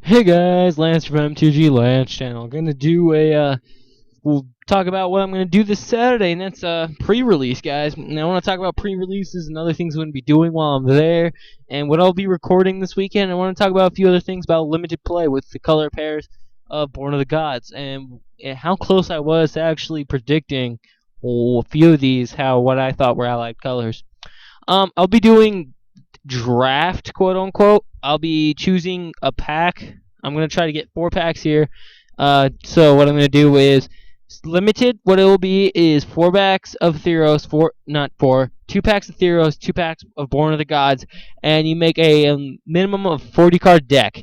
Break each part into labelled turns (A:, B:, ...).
A: Hey guys, Lance from M2G Lance channel. Gonna do we'll talk about what I'm gonna do this Saturday, and that's pre-release, guys. And I want to talk about pre-releases and other things I'm gonna be doing while I'm there, and what I'll be recording this weekend. I want to talk about a few other things about limited play with the color pairs of Born of the Gods, and how close I was to actually predicting a few of these, what I thought were allied colors. I'll be doing draft, quote unquote. I'll be choosing a pack. I'm gonna try to get 4 packs here. So what I'm gonna do is limited. What it will be is 4 packs of Theros, not four, 2 packs of Theros, 2 packs of Born of the Gods, and you make a minimum of 40 card deck.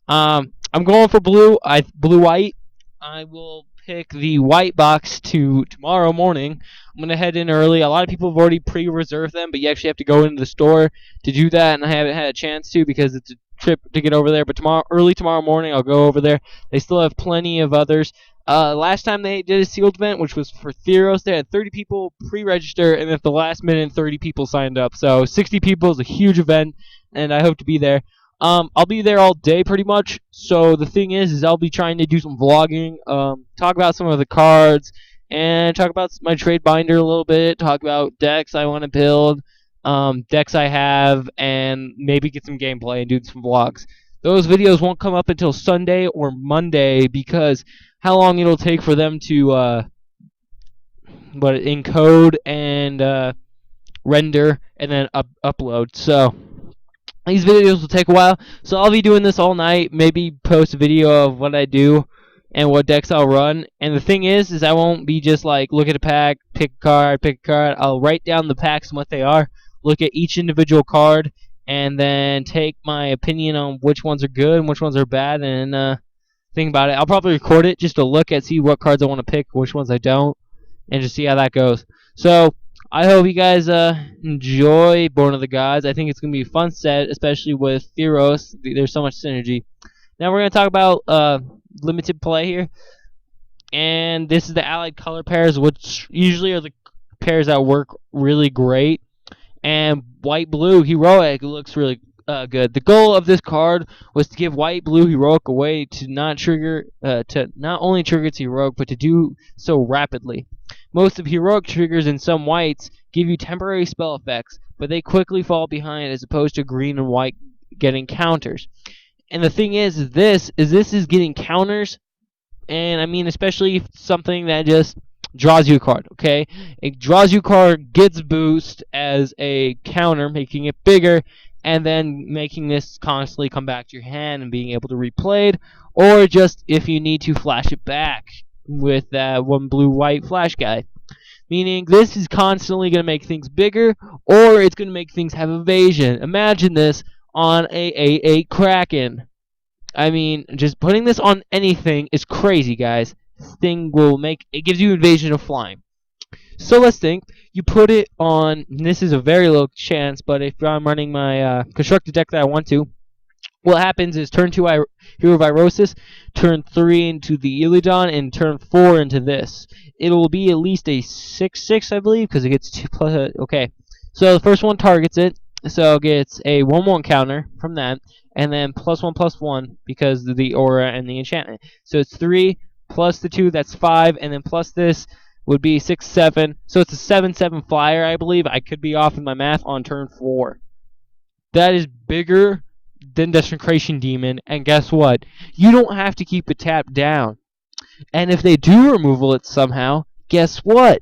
A: I'm going for blue white. I will pick the white box to tomorrow morning. I'm gonna head in early. A lot of people have already pre-reserved them, but you actually have to go into the store to do that, and I haven't had a chance to because it's a trip to get over there. But early tomorrow morning, I'll go over there. They still have plenty of others. Last time they did a sealed event, which was for Theros, they had 30 people pre-register, and at the last minute, 30 people signed up. So 60 people is a huge event, and I hope to be there. I'll be there all day pretty much. So the thing is I'll be trying to do some vlogging, talk about some of the cards, and talk about my trade binder a little bit. Talk about decks I want to build, decks I have, and maybe get some gameplay and do some vlogs. Those videos won't come up until Sunday or Monday because how long it'll take for them to encode and render and then upload. So these videos will take a while, so I'll be doing this all night. Maybe post a video of what I do and what decks I'll run. And the thing is I won't be just like look at a pack, pick a card. I'll write down the packs and what they are, look at each individual card, and then take my opinion on which ones are good and which ones are bad, and think about it. I'll probably record it just to look at see what cards I want to pick, which ones I don't, and just see how that goes. So I hope you guys enjoy Born of the Gods. I think it's going to be a fun set, especially with Theros. There's so much synergy. Now we're going to talk about limited play here. And this is the allied color pairs, which usually are the pairs that work really great. And white-blue heroic looks really good. The goal of this card was to give white-blue heroic a way to not only trigger its heroic, but to do so rapidly. Most of heroic triggers in some whites give you temporary spell effects, but they quickly fall behind as opposed to green and white getting counters. And the thing is this is getting counters, and I mean especially if it's something that just draws you a card, okay? It draws you a card, gets boost as a counter, making it bigger, and then making this constantly come back to your hand and being able to replay it, or just if you need to flash it back with that one blue-white flash guy. Meaning this is constantly going to make things bigger, or it's going to make things have evasion. Imagine this on a Kraken. I mean, just putting this on anything is crazy, guys. This thing it gives you evasion of flying. So let's think. You put it on, this is a very low chance, but if I'm running my constructed deck that I want to, what happens is turn 2 Hero Virosis, turn 3 into the Illidan, and turn 4 into this. It will be at least a 6/6, I believe, because it gets 2 plus. Okay, so the first one targets it, so it gets a 1/1 counter from that, and then +1/+1 because of the aura and the enchantment. So it's 3 plus the 2, that's 5, and then plus this would be 6/7. So it's a 7/7 flyer, I believe. I could be off in my math on turn 4. That is bigger than Desecration Demon, and guess what? You don't have to keep it tapped down. And if they do removal it somehow, guess what?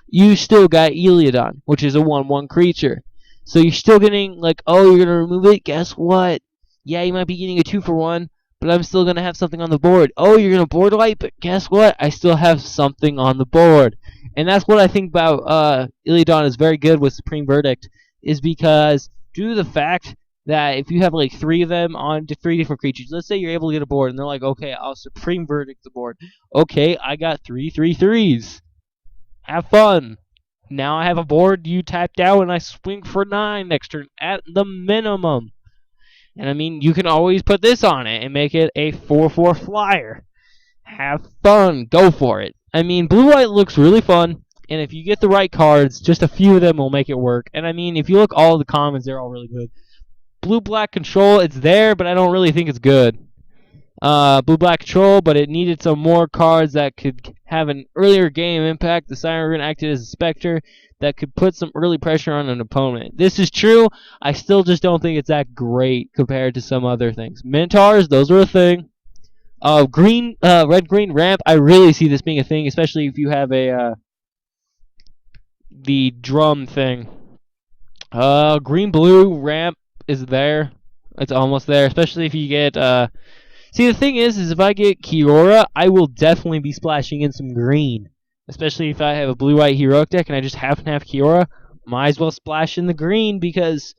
A: You still got Illidan, which is a 1/1 creature. So you're still getting, like, oh, you're going to remove it? Guess what? Yeah, you might be getting a 2-for-1, but I'm still going to have something on the board. Oh, you're going to board wipe, but guess what? I still have something on the board. And that's what I think about Illidan is very good with Supreme Verdict, is because due to the fact that if you have like 3 of them on 3 different creatures, let's say you're able to get a board, and they're like, okay, I'll Supreme Verdict the board. Okay, I got 3 3/3s. Have fun. Now I have a board, you tap down, and I swing for 9 next turn at the minimum. And I mean, you can always put this on it and make it a 4/4 flyer. Have fun. Go for it. I mean, blue-white looks really fun, and if you get the right cards, just a few of them will make it work. And I mean, if you look all the commons, they're all really good. Blue-black control, it's there, but I don't really think it's good. Blue Black Control, but it needed some more cards that could have an earlier game impact. The Siren acted as a Spectre that could put some early pressure on an opponent. This is true. I still just don't think it's that great compared to some other things. Minotaurs, those are a thing. Red green ramp. I really see this being a thing, especially if you have a the drum thing. Green blue ramp is there. It's almost there, especially if you get See, the thing is if I get Kiora, I will definitely be splashing in some green. Especially if I have a blue-white heroic deck and I just happen to have Kiora, might as well splash in the green because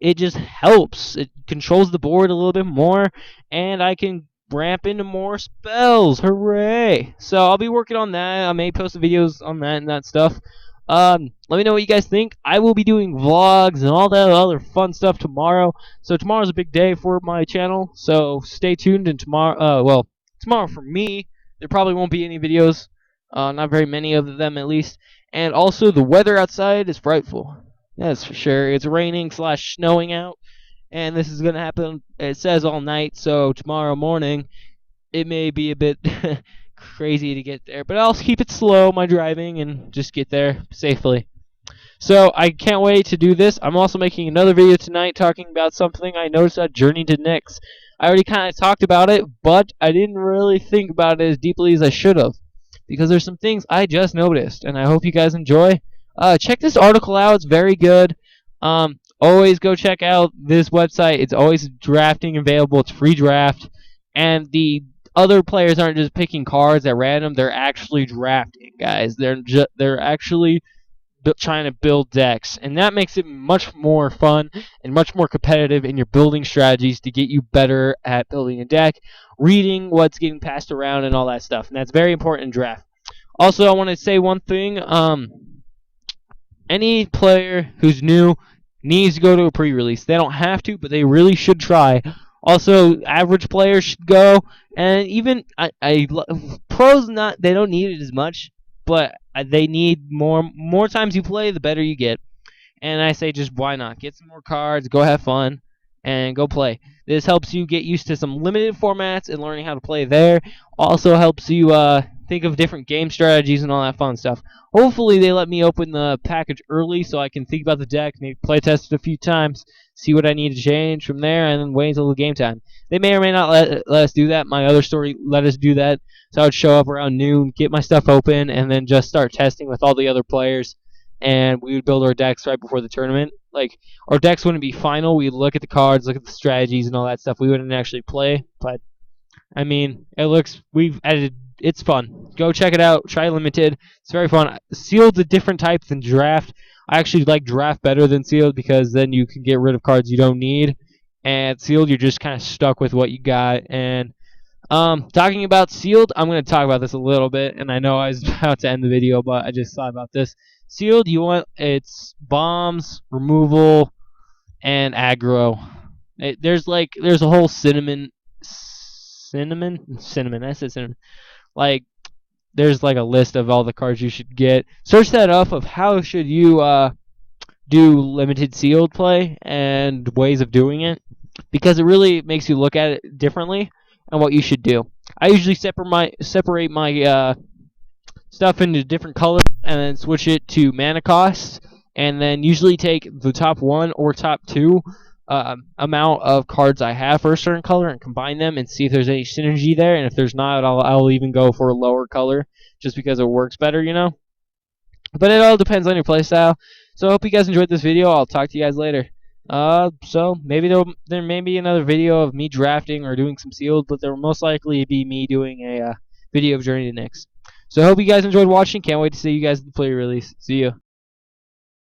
A: it just helps. It controls the board a little bit more, and I can ramp into more spells. Hooray! So I'll be working on that. I may post videos on that and that stuff. Let me know what you guys think. I will be doing vlogs and all that other fun stuff tomorrow. So tomorrow's a big day for my channel. So stay tuned. And tomorrow, tomorrow for me, there probably won't be any videos. Not very many of them, at least. And also, the weather outside is frightful. That's for sure. It's raining / snowing out, and this is gonna happen. It says all night. So tomorrow morning, it may be a bit crazy to get there, but I'll keep it slow, my driving, and just get there safely. So I can't wait to do this. I'm also making another video tonight talking about something I noticed at Journey to Nyx. I already kind of talked about it, but I didn't really think about it as deeply as I should have, because there's some things I just noticed, and I hope you guys enjoy. Check this article out. It's very good. Always go check out this website. It's always drafting available. It's free draft, and the other players aren't just picking cards at random. They're actually drafting, guys. They're actually trying to build decks, and that makes it much more fun and much more competitive in your building strategies to get you better at building a deck, reading what's getting passed around, and all that stuff. And that's very important in draft. Also, I want to say one thing. Any player who's new needs to go to a pre-release. They don't have to, but they really should try. Also, average players should go, and even pros they don't need it as much, but they need more times you play, the better you get. And I say just why not? Get some more cards, go have fun, and go play. This helps you get used to some limited formats and learning how to play there. Also helps you think of different game strategies and all that fun stuff. Hopefully they let me open the package early so I can think about the deck, maybe play test it a few times, see what I need to change from there, and then wait until the game time. They may or may not let us do that. My other story let us do that. So I would show up around noon, get my stuff open, and then just start testing with all the other players. And we would build our decks right before the tournament. Like, our decks wouldn't be final. We'd look at the cards, look at the strategies, and all that stuff. We wouldn't actually play, but I mean, it's fun. Go check it out. Try Limited. It's very fun. Sealed's a different type than Draft. I actually like Draft better than Sealed because then you can get rid of cards you don't need. And Sealed, you're just kind of stuck with what you got. And talking about Sealed, I'm going to talk about this a little bit. And I know I was about to end the video, but I just thought about this. Sealed, it's bombs, removal, and aggro. There's a whole cinnamon. I said cinnamon. Like, there's like a list of all the cards you should get. Search that up of how should you do limited sealed play and ways of doing it, because it really makes you look at it differently and what you should do. I usually separate my stuff into different colors and then switch it to mana cost, and then usually take the top 1 or top 2 amount of cards I have for a certain color and combine them and see if there's any synergy there. And if there's not, I'll even go for a lower color just because it works better, you know. But it all depends on your playstyle. So I hope you guys enjoyed this video. I'll talk to you guys later. So maybe there may be another video of me drafting or doing some sealed, but there will most likely be me doing a video of Journey to Nyx. So I hope you guys enjoyed watching. Can't wait to see you guys at the play release. See you.